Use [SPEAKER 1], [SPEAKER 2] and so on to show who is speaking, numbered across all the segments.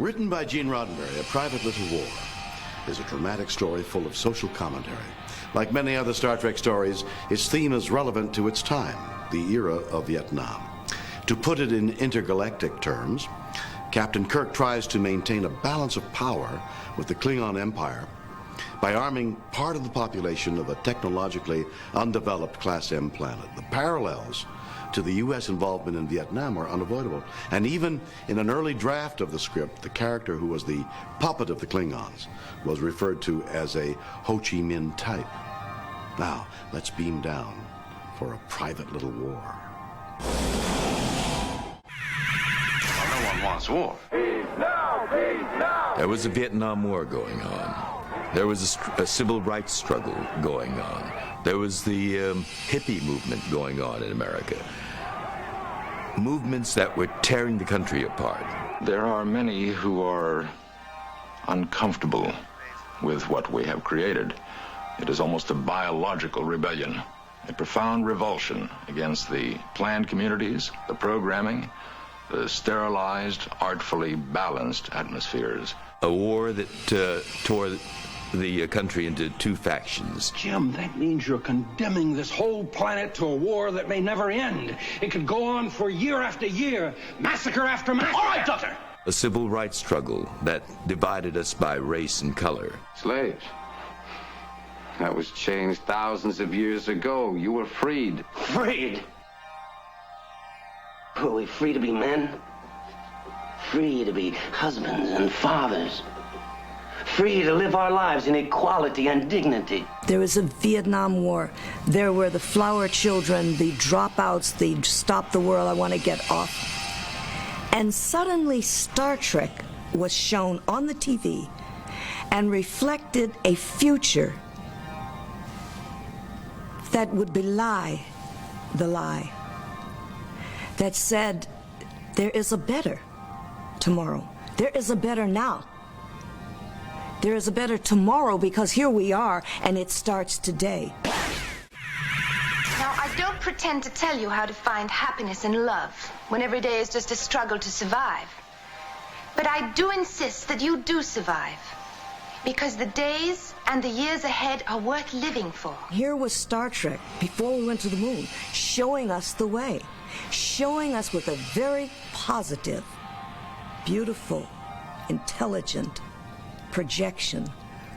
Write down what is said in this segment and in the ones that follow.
[SPEAKER 1] Written by Gene Roddenberry, A Private Little War is a dramatic story full of social commentary. Like many other Star Trek stories, its theme is relevant to its time, the era of Vietnam. To put it in intergalactic terms, Captain Kirk tries to maintain a balance of power with the Klingon Empire by arming part of the population of a technologically undeveloped Class M planet. The parallels to the U.S. involvement in Vietnam are unavoidable. And even in an early draft of the script, the character who was the puppet of the Klingons was referred to as a Ho Chi Minh type. Now, let's beam down for a private little war.
[SPEAKER 2] Well, no one wants war.
[SPEAKER 3] Peace now! Peace now!
[SPEAKER 4] There was a Vietnam War going on. There was a civil rights struggle going on. There was the hippie movement going on in America. Movements that were tearing the country apart.
[SPEAKER 2] There are many who are uncomfortable with what we have created. It is almost a biological rebellion, a profound revulsion against the planned communities, the programming, the sterilized, artfully balanced atmospheres.
[SPEAKER 4] A war that tore the country into two factions.
[SPEAKER 5] Jim, that means you're condemning this whole planet to a war that may never end. It could go on for year after year, massacre after massacre.
[SPEAKER 3] All right, Doctor!
[SPEAKER 4] A civil rights struggle that divided us by race and color.
[SPEAKER 6] Slaves. That was changed thousands of years ago. You were freed.
[SPEAKER 7] Freed? Were we free to be men? Free to be husbands and fathers? Free to live our lives in equality and dignity?
[SPEAKER 8] There was a Vietnam War. There were the flower children, the dropouts, the stop the world, I want to get off. And suddenly Star Trek was shown on the TV and reflected a future that would belie the lie. That said, there is a better tomorrow. There is a better now. There is a better tomorrow because here we are and it starts today.
[SPEAKER 9] Now, I don't pretend to tell you how to find happiness and love when every day is just a struggle to survive. But I do insist that you do survive because the days and the years ahead are worth living for.
[SPEAKER 8] Here was Star Trek before we went to the moon, showing us the way, showing us with a very positive, beautiful, intelligent projection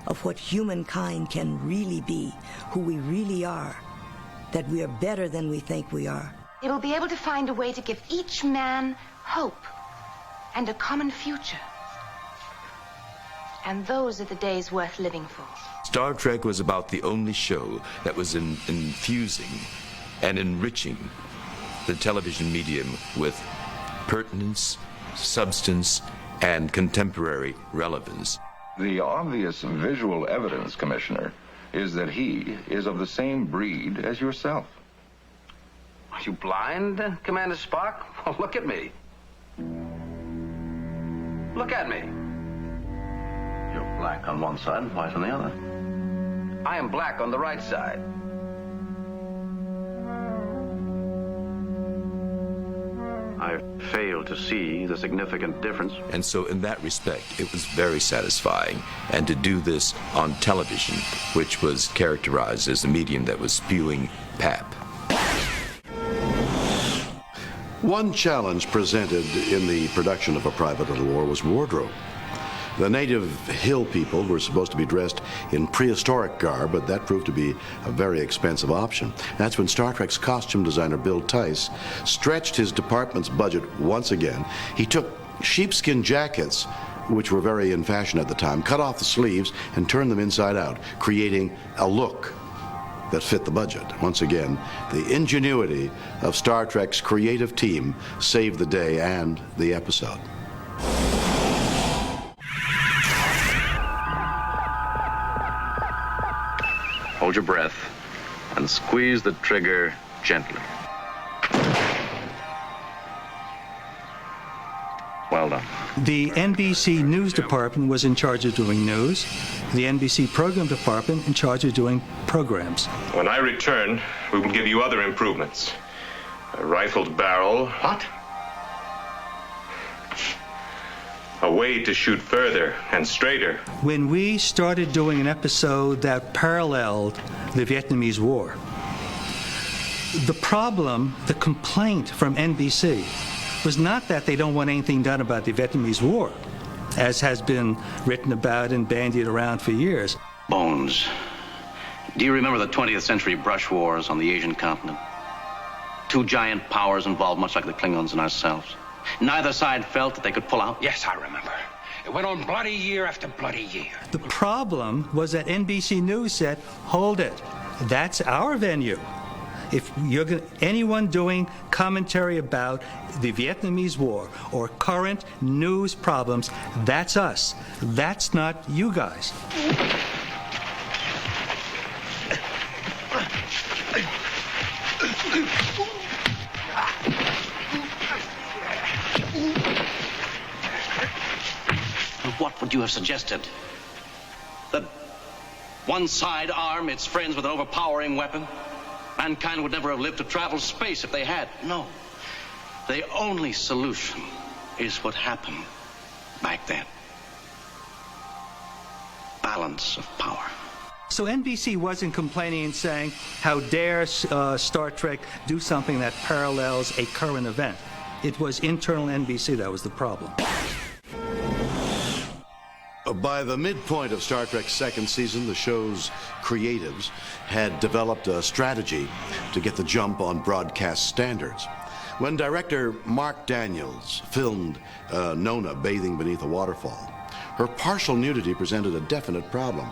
[SPEAKER 8] of what humankind can really be, who we really are, that we are better than we think we are.
[SPEAKER 9] It'll be able to find a way to give each man hope and a common future. And those are the days worth living for.
[SPEAKER 4] Star Trek was about the only show that was infusing and enriching the television medium with pertinence, substance, and contemporary relevance.
[SPEAKER 2] The obvious visual evidence, Commissioner, is that he is of the same breed as yourself.
[SPEAKER 6] Are you blind, Commander Spock? Well, look at me. Look at me.
[SPEAKER 7] You're black on one side and white on the other.
[SPEAKER 6] I am black on the right side. I fail to see the significant difference.
[SPEAKER 4] And so in that respect, it was very satisfying. And to do this on television, which was characterized as a medium that was spewing pap.
[SPEAKER 1] One challenge presented in the production of A Private Little War was wardrobe. The native hill people were supposed to be dressed in prehistoric garb, but that proved to be a very expensive option. That's when Star Trek's costume designer Bill Tice stretched his department's budget once again. He took sheepskin jackets, which were very in fashion at the time, cut off the sleeves and turned them inside out, creating a look that fit the budget. Once again, the ingenuity of Star Trek's creative team saved the day and the episode.
[SPEAKER 6] Hold your breath and squeeze the trigger gently. Well done.
[SPEAKER 10] The NBC News Department was in charge of doing news. The NBC Program Department in charge of doing programs.
[SPEAKER 11] When I return, we will give you other improvements. A rifled barrel.
[SPEAKER 6] What?
[SPEAKER 11] a way to shoot further and straighter.
[SPEAKER 10] When we started doing an episode that paralleled the Vietnamese War, the problem, the complaint from NBC was not that they don't want anything done about the Vietnamese War, as has been written about and bandied around for years.
[SPEAKER 12] Bones. Do you remember the 20th century brush wars on the Asian continent? Two giant powers involved, much like the Klingons and ourselves. Neither side felt that they could pull out.
[SPEAKER 5] Yes, I remember. It went on bloody year after bloody year.
[SPEAKER 10] The problem was that NBC News said, hold it, that's our venue. If you're anyone doing commentary about the Vietnamese War or current news problems, that's us. That's not you guys.
[SPEAKER 12] What would you have suggested? That one side arm its friends with an overpowering weapon? Mankind would never have lived to travel space if they had. No. The only solution is what happened back then. Balance of power.
[SPEAKER 10] So NBC wasn't complaining and saying, how dare Star Trek do something that parallels a current event. It was internal NBC that was the problem.
[SPEAKER 1] By the midpoint of Star Trek's second season, the show's creatives had developed a strategy to get the jump on broadcast standards. When director Mark Daniels filmed Nona bathing beneath a waterfall, her partial nudity presented a definite problem.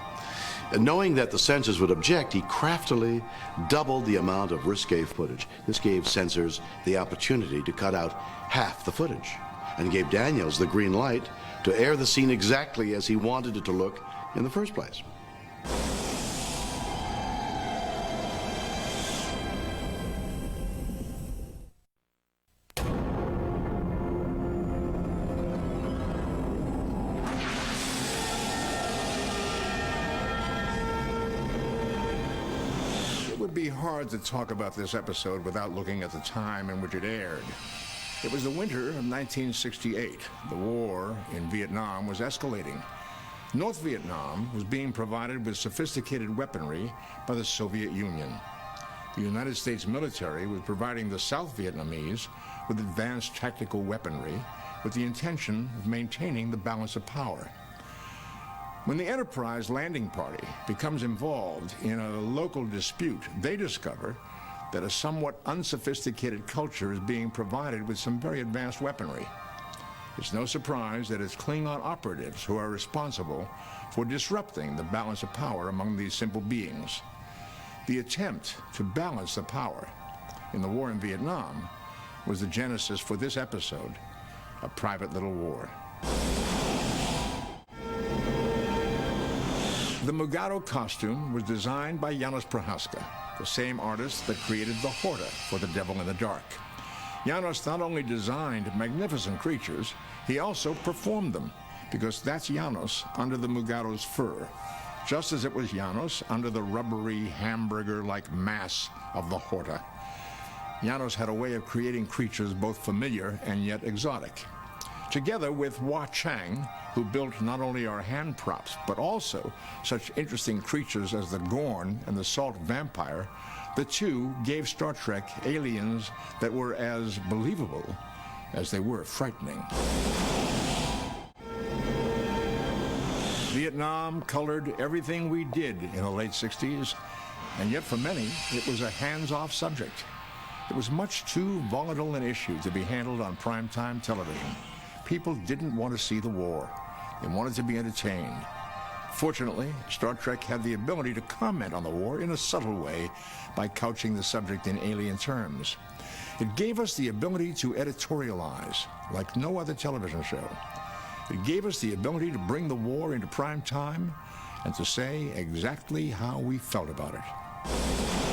[SPEAKER 1] And knowing that the censors would object, he craftily doubled the amount of risque footage. This gave censors the opportunity to cut out half the footage and gave Daniels the green light to air the scene exactly as he wanted it to look in the first place.
[SPEAKER 13] It would be hard to talk about this episode without looking at the time in which it aired. It was the winter of 1968. The war in Vietnam was escalating. North Vietnam was being provided with sophisticated weaponry by the Soviet Union. The United States military was providing the South Vietnamese with advanced tactical weaponry with the intention of maintaining the balance of power. When the Enterprise landing party becomes involved in a local dispute, they discover that a somewhat unsophisticated culture is being provided with some very advanced weaponry. It's no surprise that it's Klingon operatives who are responsible for disrupting the balance of power among these simple beings. The attempt to balance the power in the war in Vietnam was the genesis for this episode, A Private Little War. The Mugato costume was designed by Janos Prohaska, the same artist that created the Horta for The Devil in the Dark. Janos not only designed magnificent creatures, he also performed them, because that's Janos under the Mugato's fur, just as it was Janos under the rubbery, hamburger-like mass of the Horta. Janos had a way of creating creatures both familiar and yet exotic. Together with Hua Chang, who built not only our hand props, but also such interesting creatures as the Gorn and the Salt Vampire, the two gave Star Trek aliens that were as believable as they were frightening. Vietnam colored everything we did in the late 60s, and yet for many, it was a hands-off subject. It was much too volatile an issue to be handled on primetime television. People didn't want to see the war. They wanted to be entertained. Fortunately, Star Trek had the ability to comment on the war in a subtle way by couching the subject in alien terms. It gave us the ability to editorialize like no other television show. It gave us the ability to bring the war into prime time and to say exactly how we felt about it.